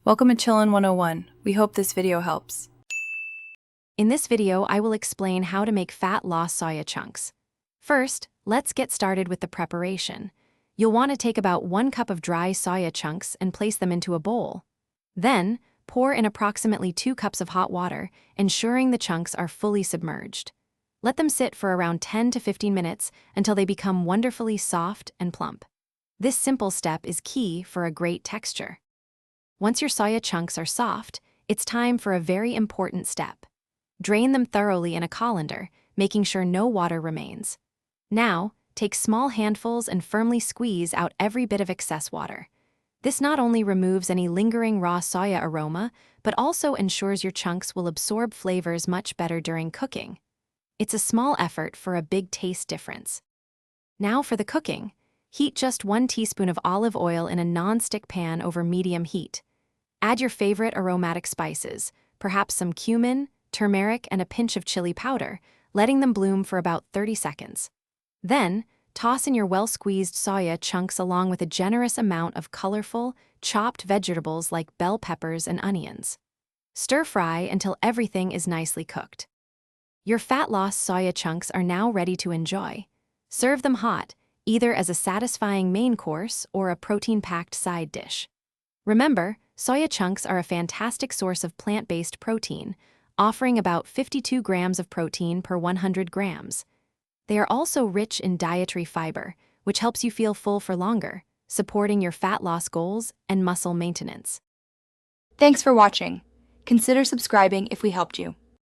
Welcome to Chillin' 101. We hope this video helps. In this video, I will explain how to make fat loss soya chunks. First, let's get started with the preparation. You'll want to take about 1 cup of dry soya chunks and place them into a bowl. Then, pour in approximately 2 cups of hot water, ensuring the chunks are fully submerged. Let them sit for around 10 to 15 minutes until they become wonderfully soft and plump. This simple step is key for a great texture. Once your soya chunks are soft, it's time for a very important step. Drain them thoroughly in a colander, making sure no water remains. Now, take small handfuls and firmly squeeze out every bit of excess water. This not only removes any lingering raw soya aroma, but also ensures your chunks will absorb flavors much better during cooking. It's a small effort for a big taste difference. Now for the cooking. Heat just 1 teaspoon of olive oil in a non-stick pan over medium heat. Add your favorite aromatic spices, perhaps some cumin, turmeric, and a pinch of chili powder, letting them bloom for about 30 seconds. Then, toss in your well-squeezed soya chunks along with a generous amount of colorful, chopped vegetables like bell peppers and onions. Stir-fry until everything is nicely cooked. Your fat-loss soya chunks are now ready to enjoy. Serve them hot, either as a satisfying main course or a protein-packed side dish. Remember, soya chunks are a fantastic source of plant-based protein, offering about 52 grams of protein per 100 grams. They are also rich in dietary fiber, which helps you feel full for longer, supporting your fat loss goals and muscle maintenance. Thanks for watching. Consider subscribing if we helped you.